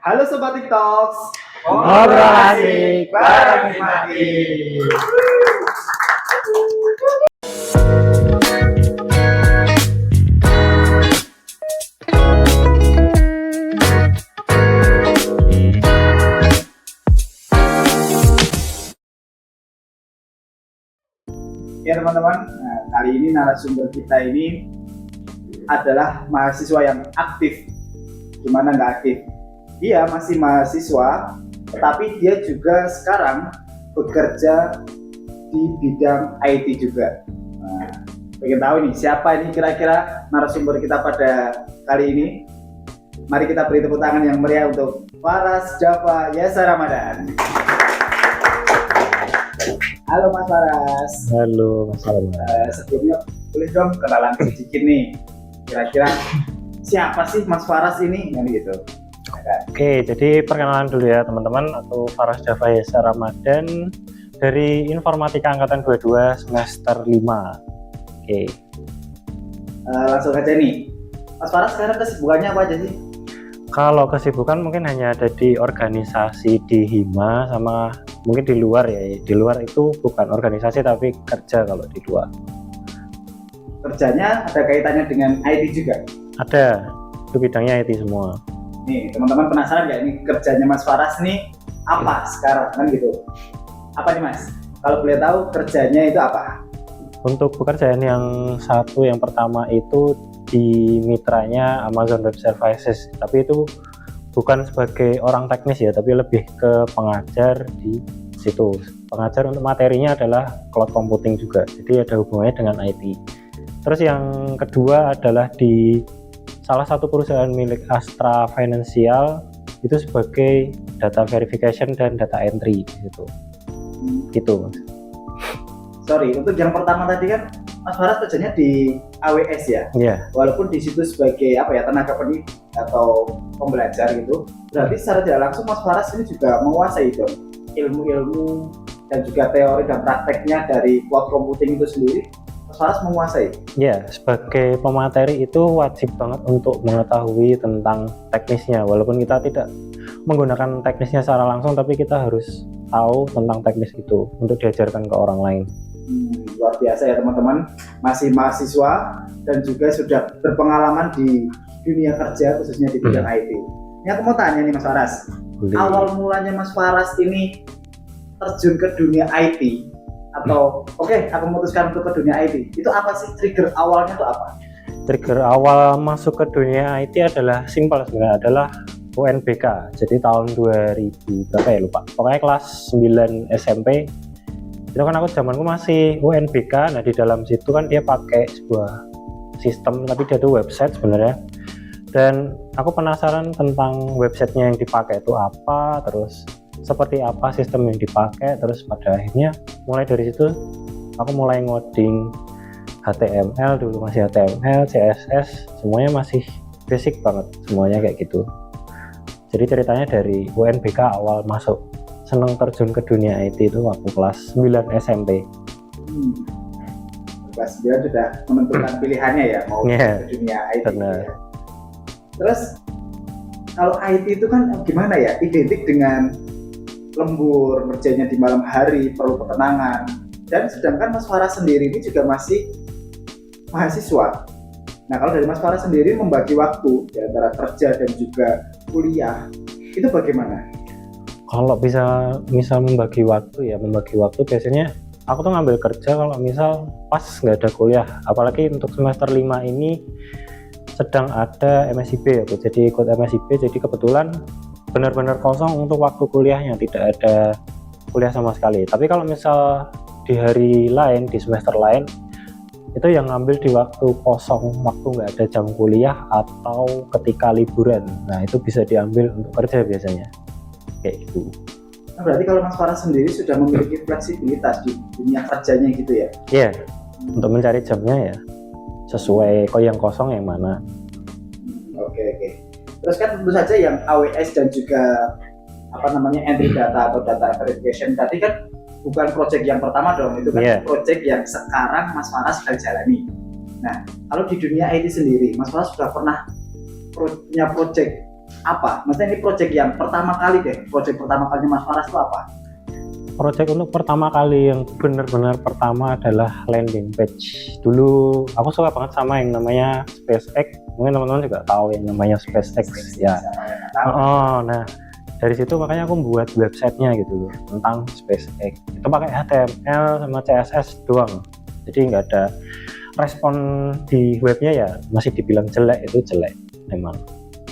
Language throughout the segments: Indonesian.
Halo Sobat TikToks, Ngobrol asik bareng Hikmati. Ya teman-teman, kali ini narasumber kita ini adalah mahasiswa yang aktif. Gimana nggak aktif? Dia masih mahasiswa, tetapi dia juga sekarang bekerja di bidang IT juga. Nah, pengen tahu nih siapa ini kira-kira narasumber kita pada kali ini? Mari kita beri tepuk tangan yang meriah untuk Faras Java Yesa Ramadan. Halo Mas Faras. Halo Mas Alman. Sebelumnya boleh dong kenalan sedikit nih. Kira-kira siapa sih Mas Faras ini? Gitu. Oke, jadi perkenalan dulu ya teman-teman. Aku Faras Java Yesa Ramadan dari Informatika Angkatan 22 semester 5. Oke. Langsung aja nih. Mas Faras sekarang kesibukannya apa aja sih? Kalau kesibukan mungkin hanya ada di organisasi di Hima sama mungkin di luar ya. Di luar itu bukan organisasi tapi kerja kalau di luar. Kerjanya ada kaitannya dengan IT juga? Ada, itu bidangnya IT semua. Nih teman-teman penasaran nggak ini kerjanya Mas Faras nih apa sekarang kan gitu? Apa nih Mas? Kalau boleh tahu kerjanya itu apa? Untuk pekerjaan yang satu yang pertama itu di mitranya Amazon Web Services, tapi itu bukan sebagai orang teknis ya, tapi lebih ke pengajar di situ. Pengajar untuk materinya adalah cloud computing juga, jadi ada hubungannya dengan IT. Terus yang kedua adalah di salah satu perusahaan milik Astra Financial, itu sebagai data verification dan data entry di situ. Gitu Mas. Sorry, untuk yang pertama tadi kan Mas Faras kerjanya di AWS ya? Iya. Walaupun di situ sebagai apa ya, tenaga pendidik atau pembelajar gitu, berarti secara tidak langsung Mas Faras ini juga menguasai dong ilmu-ilmu dan juga teori dan prakteknya dari cloud computing itu sendiri. Mas Faras menguasai? Ya, sebagai pemateri itu wajib banget untuk mengetahui tentang teknisnya. Walaupun kita tidak menggunakan teknisnya secara langsung, tapi kita harus tahu tentang teknis itu untuk diajarkan ke orang lain. Luar biasa ya teman-teman, masih mahasiswa dan juga sudah berpengalaman di dunia kerja khususnya di bidang IT. Ini aku mau tanya nih Mas Faras, awal mulanya Mas Faras ini terjun ke dunia IT atau aku memutuskan untuk ke dunia IT, itu apa sih trigger awalnya itu apa? Trigger awal masuk ke dunia IT adalah simpel sebenarnya, adalah UNBK. Jadi tahun 2000 berapa ya lupa, pokoknya kelas 9 SMP itu kan aku zamanku masih UNBK. Nah di dalam situ kan dia pakai sebuah sistem, tapi dia tuh website sebenarnya, dan aku penasaran tentang websitenya yang dipakai itu apa, terus seperti apa sistem yang dipakai. Terus pada akhirnya mulai dari situ aku mulai ngoding HTML, dulu masih HTML, CSS, semuanya masih basic banget semuanya kayak gitu. Jadi ceritanya dari UNBK awal masuk seneng terjun ke dunia IT itu waktu kelas 9 SMP. Kelas 9 sudah menentukan pilihannya ya, mau ke dunia IT. Ya. Terus kalau IT itu kan gimana ya, identik dengan lembur, kerjanya di malam hari, perlu ketenangan. Dan sedangkan Mas Faras sendiri ini juga masih mahasiswa. Nah kalau dari Mas Faras sendiri membagi waktu di antara kerja dan juga kuliah, itu bagaimana? Kalau misal membagi waktu biasanya aku tuh ngambil kerja kalau misal pas nggak ada kuliah. Apalagi untuk semester 5 ini sedang ada MSIB ya, jadi ikut MSIB, jadi kebetulan benar-benar kosong untuk waktu kuliahnya, tidak ada kuliah sama sekali. Tapi kalau misal di hari lain, di semester lain, itu yang ngambil di waktu kosong, waktu nggak ada jam kuliah atau ketika liburan. Nah itu bisa diambil untuk kerja biasanya kayak gitu. Nah, berarti kalau Mas Faras sendiri sudah memiliki fleksibilitas di dunia kerjanya gitu ya? Iya, untuk mencari jamnya ya sesuai kok yang kosong yang mana. Oke. Terus kan tentu saja yang AWS dan juga entry data atau data verification tadi kan bukan project yang pertama dong, itu kan project yang sekarang Mas Faras sedang jalani. Nah, kalau di dunia IT sendiri, Mas Faras sudah pernah punya project apa? Maksudnya ini project yang pertama kali deh, project pertama kali Mas Faras itu apa? Project untuk pertama kali yang benar-benar pertama adalah landing page. Dulu aku suka banget sama yang namanya SpaceX. Mungkin teman-teman juga tahu yang namanya SpaceX ya. Nah dari situ makanya aku buat websitenya gitu loh tentang SpaceX. Itu pakai HTML sama CSS doang. Jadi nggak ada respon di webnya ya, masih dibilang jelek, itu jelek memang.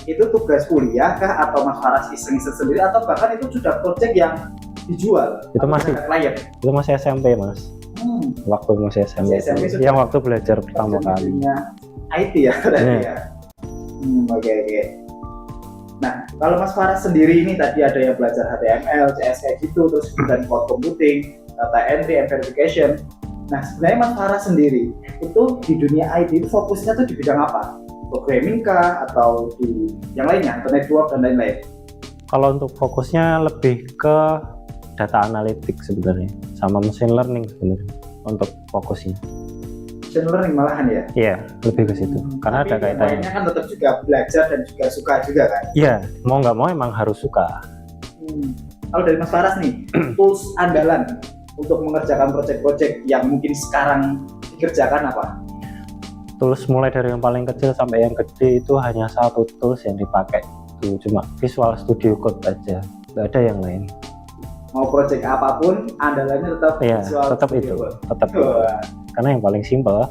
Itu tugas kuliah kah atau Mas Faras iseng-iseng sendiri atau bahkan itu sudah project yang dijual? Itu masih klien. Itu masih SMP Mas. Waktu masih SMP. Yang waktu belajar pertama kali. IT ya berarti ya. Oke. Nah, kalau Mas Faras sendiri ini tadi ada yang belajar HTML, CSS kayak gitu, terus kemudian code computing, data entry and verification. Nah, sebenarnya Mas Faras sendiri itu di dunia IT itu fokusnya tuh di bidang apa? Programming kah atau di yang lainnya, atau network dan lain-lain? Kalau untuk fokusnya lebih ke data analytics sebenarnya, sama machine learning sebenarnya untuk fokusnya. Machine learning malahan ya? Iya, lebih ke situ. Karena tapi ada kaitannya. Lainnya kan tetap juga belajar dan juga suka juga kan? Iya, mau nggak mau emang harus suka. Kalau dari Mas Faras nih, tools andalan untuk mengerjakan project-project yang mungkin sekarang dikerjakan apa? Tools mulai dari yang paling kecil sampai yang gede itu hanya satu tools yang dipakai, itu cuma Visual Studio Code aja, nggak ada yang lain. Mau project apapun andalannya tetap Visual tetap Studio itu, Code. tetap itu. Karena yang paling simple.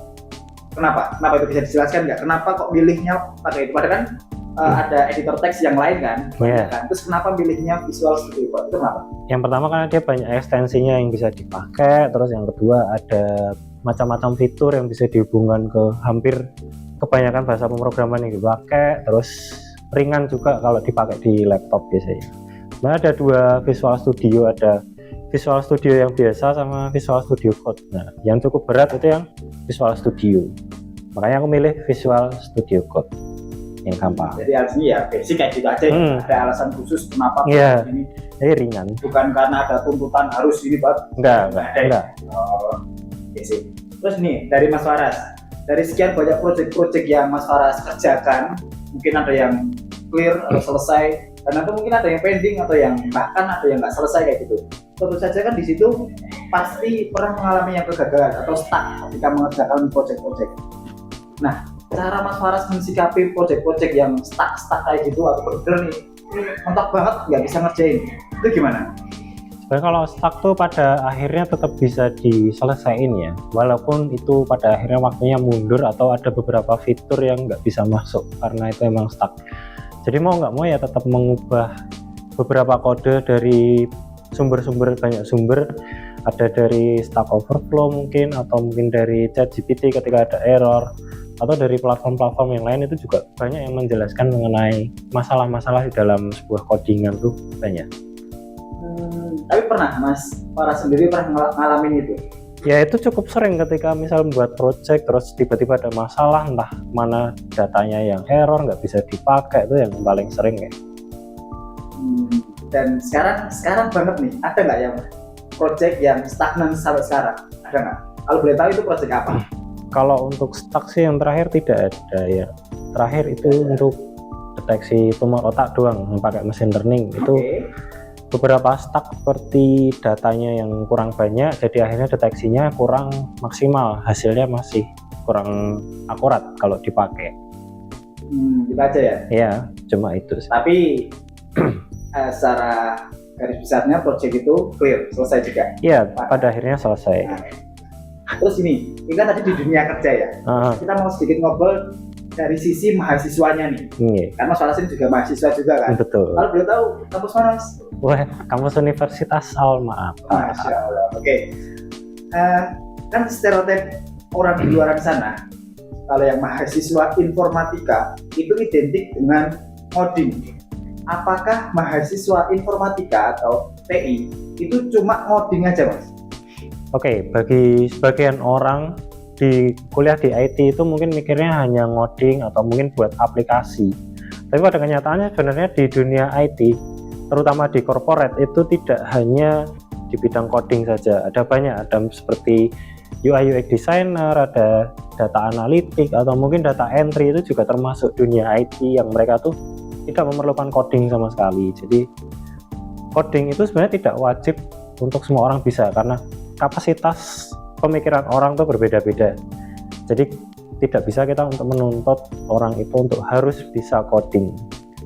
Kenapa itu bisa dijelaskan nggak? Kenapa kok milihnya pakai itu? Padahal kan ada editor teks yang lain kan? Kan? Terus kenapa milihnya Visual Studio Code? Itu kenapa? Yang pertama karena dia banyak ekstensinya yang bisa dipakai, terus yang kedua ada macam-macam fitur yang bisa dihubungkan ke hampir kebanyakan bahasa pemrograman yang dipakai, terus ringan juga kalau dipakai di laptop biasanya. Nah, ada dua Visual Studio, ada Visual Studio yang biasa sama Visual Studio Code. Nah, yang cukup berat itu yang Visual Studio. Makanya aku milih Visual Studio Code yang gampang. Jadi alasannya ya basic kayak gitu aja. Ada alasan khusus kenapa ini? Jadi ringan. Bukan karena ada tuntutan harus ini Pak. Enggak. Oh, basic. Terus nih dari Mas Faras, dari sekian banyak project-project yang Mas Faras kerjakan, mungkin ada yang clear atau selesai, dan atau mungkin ada yang pending atau yang bahkan ada yang nggak selesai kayak gitu. Tentu saja kan di situ pasti pernah mengalami yang kegagalan atau stuck ketika mengerjakan project-project. Nah, cara Mas Faras mensikapi project-project yang stuck kayak gitu atau bener nih, ini mentok banget nggak bisa ngerjain, itu gimana? Sebenarnya kalau stuck tuh pada akhirnya tetap bisa diselesaikan ya, walaupun itu pada akhirnya waktunya mundur atau ada beberapa fitur yang nggak bisa masuk karena itu emang stuck. Jadi mau nggak mau ya tetap mengubah beberapa kode dari sumber-sumber, banyak sumber, ada dari Stack Overflow mungkin, atau mungkin dari ChatGPT ketika ada error, atau dari platform-platform yang lain. Itu juga banyak yang menjelaskan mengenai masalah-masalah di dalam sebuah codingan tuh banyak. Tapi pernah Mas Faras sendiri pernah ngalamin itu? Ya itu cukup sering ketika misal membuat project terus tiba-tiba ada masalah, entah mana datanya yang error nggak bisa dipakai, itu yang paling sering ya. Dan sekarang banget nih, ada nggak yang project yang stagnan sampai sekarang? Ada nggak? Kalau boleh tahu itu project apa? Kalau untuk stuck sih yang terakhir tidak ada ya. Terakhir itu untuk deteksi tumor otak doang yang pakai machine learning. Itu beberapa stuck seperti datanya yang kurang banyak, jadi akhirnya deteksinya kurang maksimal, hasilnya masih kurang akurat kalau dipakai. Gitu aja ya? Iya, cuma itu sih. Tapi secara garis besarnya project itu clear, selesai juga? Iya, pada akhirnya selesai. Terus ini kan tadi di dunia kerja ya, kita mau sedikit ngobrol dari sisi mahasiswanya nih. Karena Mas ini juga mahasiswa juga kan? Betul. Kalau boleh tahu, kampus mana Mas? Wah, kampus Universitas Alma-Ata. Masya Allah. Oke. Kan stereotip orang di luar sana, kalau yang mahasiswa informatika itu identik dengan coding. Apakah mahasiswa informatika atau TI itu cuma coding aja Mas? Oke, bagi sebagian orang di kuliah di IT itu mungkin mikirnya hanya ngoding atau mungkin buat aplikasi. Tapi pada kenyataannya sebenarnya di dunia IT, terutama di corporate, itu tidak hanya di bidang coding saja. Ada banyak, ada seperti UI UX designer, ada data analitik, atau mungkin data entry, itu juga termasuk dunia IT yang mereka tuh tidak memerlukan coding sama sekali. Jadi coding itu sebenarnya tidak wajib untuk semua orang bisa, karena kapasitas pemikiran orang tuh berbeda-beda. Jadi tidak bisa kita untuk menuntut orang itu untuk harus bisa coding,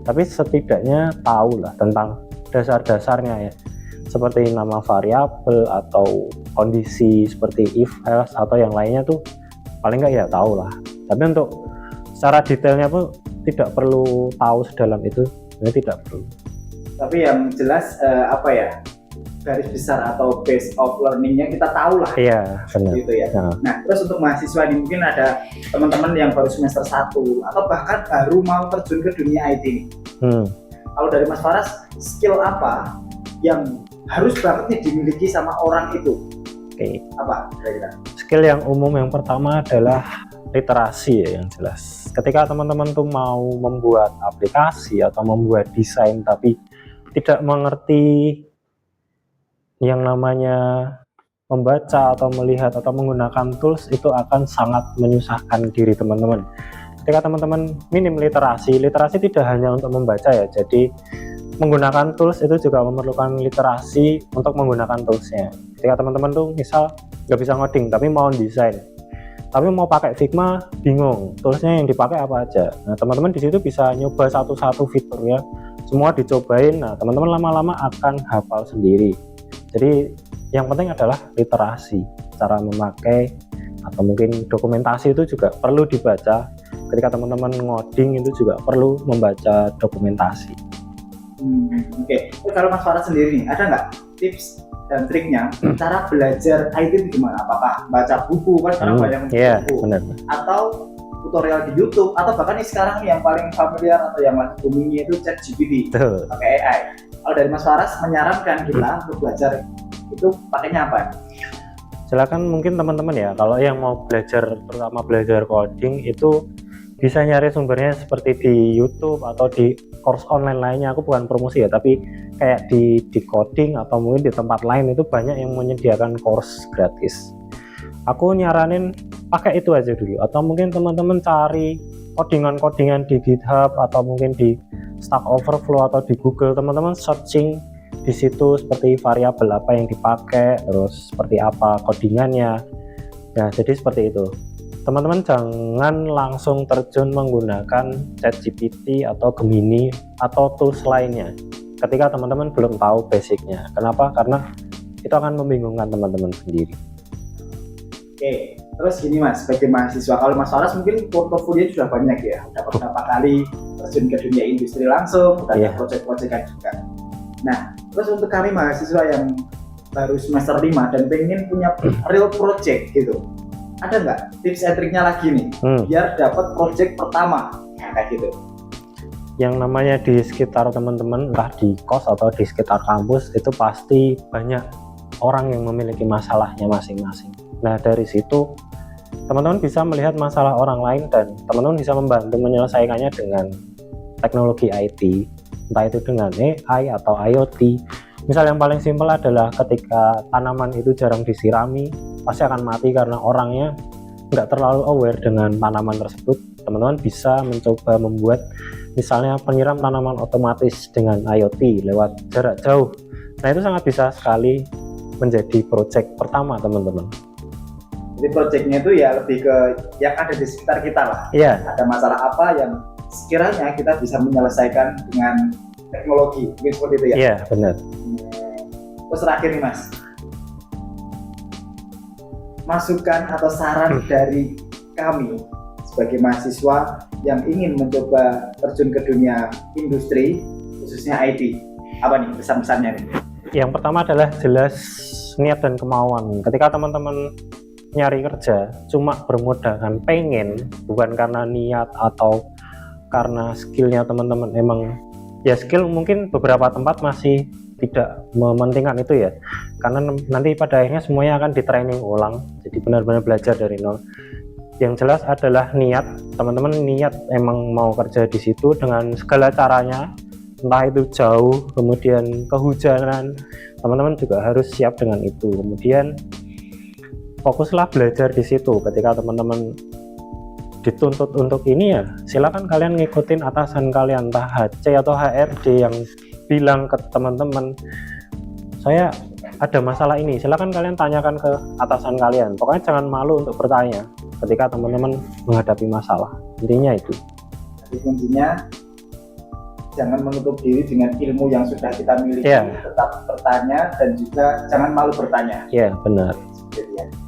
tapi setidaknya tahu lah tentang dasar-dasarnya ya, seperti nama variabel atau kondisi seperti if, else atau yang lainnya tuh paling nggak ya tahu lah. Tapi untuk secara detailnya pun tidak perlu tahu sedalam itu, ini tidak perlu. Tapi yang jelas garis besar atau base of learningnya kita tahu lah. Iya, benar. Gitu ya. Nah, terus untuk mahasiswa ini mungkin ada teman-teman yang baru semester 1 atau bahkan baru mau terjun ke dunia IT nih. Kalau dari Mas Faras, skill apa yang harus banget nih dimiliki sama orang itu? Apa kira-kira? Skill yang umum yang pertama adalah literasi ya, yang jelas. Ketika teman-teman tuh mau membuat aplikasi atau membuat desain tapi tidak mengerti yang namanya membaca atau melihat atau menggunakan tools, itu akan sangat menyusahkan diri teman-teman. Ketika teman-teman minim literasi tidak hanya untuk membaca ya, jadi menggunakan tools itu juga memerlukan literasi untuk menggunakan toolsnya. Ketika teman-teman tuh misal nggak bisa ngoding tapi mau desain, tapi mau pakai Figma bingung toolsnya yang dipakai apa aja. Nah, teman-teman di situ bisa nyoba satu-satu fiturnya, semua dicobain. Nah, teman-teman lama-lama akan hafal sendiri. Jadi yang penting adalah literasi, cara memakai atau mungkin dokumentasi itu juga perlu dibaca. Ketika teman-teman ngoding itu juga perlu membaca dokumentasi. Oke. Kalau Mas Farah sendiri nih, ada nggak tips dan triknya cara belajar IT itu gimana? Apakah baca buku, kan sekarang banyak buku, benar. atau tutorial di YouTube, atau bahkan nih sekarang yang paling familiar atau yang lagi boomingnya itu ChatGPT pakai AI. Kalau dari Mas Faras menyarankan kita untuk belajar itu pakainya apa? Silakan mungkin teman-teman ya, kalau yang mau belajar, terutama belajar coding itu bisa nyari sumbernya seperti di YouTube atau di course online lainnya. Aku bukan promosi ya, tapi kayak di coding atau mungkin di tempat lain itu banyak yang menyediakan course gratis. Aku nyaranin pakai itu aja dulu, atau mungkin teman-teman cari codingan-codingan di GitHub atau mungkin di Stack Overflow atau di Google. Teman-teman searching di situ seperti variabel apa yang dipakai, terus seperti apa codingannya. Nah, jadi seperti itu. Teman-teman jangan langsung terjun menggunakan ChatGPT atau Gemini atau tools lainnya ketika teman-teman belum tahu basicnya. Kenapa? Karena itu akan membingungkan teman-teman sendiri. Oke, terus gini Mas, sebagai mahasiswa, kalau Mas Faras mungkin portofolio sudah banyak ya, udah beberapa kali terjun ke dunia industri langsung, udah ada project-projectan juga. Nah, terus untuk kami mahasiswa yang baru semester 5 dan pengen punya real project gitu, ada nggak tips and triknya lagi nih biar dapat project pertama kayak gitu? Yang namanya di sekitar teman-teman, entah di kos atau di sekitar kampus, itu pasti banyak orang yang memiliki masalahnya masing-masing. Nah, dari situ teman-teman bisa melihat masalah orang lain dan teman-teman bisa membantu menyelesaikannya dengan teknologi IT, entah itu dengan AI atau IoT. Misal yang paling simpel adalah ketika tanaman itu jarang disirami, pasti akan mati karena orangnya nggak terlalu aware dengan tanaman tersebut. Teman-teman bisa mencoba membuat misalnya penyiram tanaman otomatis dengan IoT lewat jarak jauh. Nah, itu sangat bisa sekali menjadi project pertama teman-teman. Jadi projectnya itu ya lebih ke yang ada di sekitar kita lah. Iya. Ada masalah apa yang sekiranya kita bisa menyelesaikan dengan teknologi, mungkin seperti itu ya? Iya, benar. Terus terakhir nih Mas, masukan atau saran dari kami sebagai mahasiswa yang ingin mencoba terjun ke dunia industri, khususnya IT, apa nih pesan-pesannya nih? Yang pertama adalah jelas niat dan kemauan. Ketika teman-teman nyari kerja cuma bermodalkan pengen, bukan karena niat atau karena skillnya teman-teman, emang ya skill mungkin beberapa tempat masih tidak mementingkan itu ya, karena nanti pada akhirnya semuanya akan di training ulang, jadi benar-benar belajar dari nol. Yang jelas adalah niat, teman-teman niat emang mau kerja di situ dengan segala caranya, entah itu jauh, kemudian kehujanan, teman-teman juga harus siap dengan itu. Kemudian fokuslah belajar di situ. Ketika teman-teman dituntut untuk ini ya silakan kalian ngikutin atasan kalian, entah HC atau HRD yang bilang ke teman-teman saya ada masalah ini, silakan kalian tanyakan ke atasan kalian. Pokoknya jangan malu untuk bertanya ketika teman-teman menghadapi masalah, intinya itu. Jadi kuncinya jangan menutup diri dengan ilmu yang sudah kita miliki, tetap bertanya dan juga jangan malu bertanya. Iya, benar.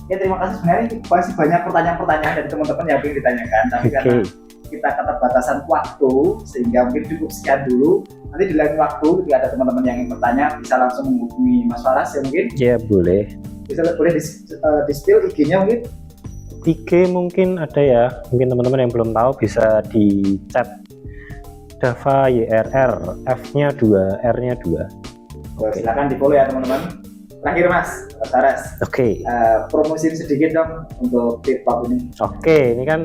Ya, terima kasih. Sebenarnya masih banyak pertanyaan-pertanyaan dari teman-teman yang ingin ditanyakan, tapi karena kita keterbatasan waktu sehingga mungkin cukup sekian dulu. Nanti di lain waktu ketika ada teman-teman yang ingin bertanya bisa langsung menghubungi Mas Faras ya mungkin. Iya, boleh. Bisa boleh di spill IG-nya mungkin. IG mungkin ada ya, mungkin teman-teman yang belum tahu bisa di chat Dava YRR, F-nya 2, R-nya 2. Silakan di follow ya teman-teman. Terakhir Mas Faras. Promosiin sedikit dong untuk TikTok ini. Ini kan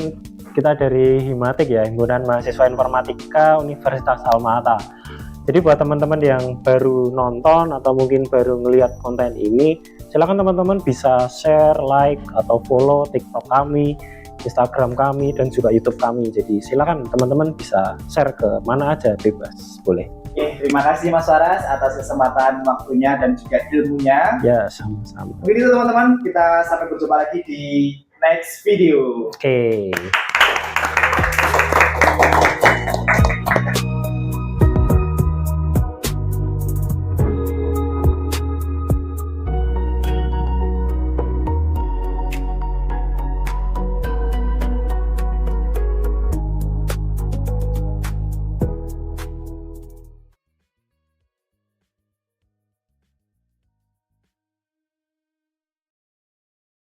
kita dari Himatik ya, Himpunan Mahasiswa Informatika Universitas Alma-Ata. Jadi buat teman-teman yang baru nonton atau mungkin baru ngelihat konten ini, silakan teman-teman bisa share, like, atau follow TikTok kami, Instagram kami, dan juga YouTube kami. Jadi silakan teman-teman bisa share ke mana aja, bebas, boleh. Terima kasih Mas Faras atas kesempatan waktunya dan juga ilmunya. Ya, sama-sama. Begitu teman-teman, kita sampai berjumpa lagi di next video.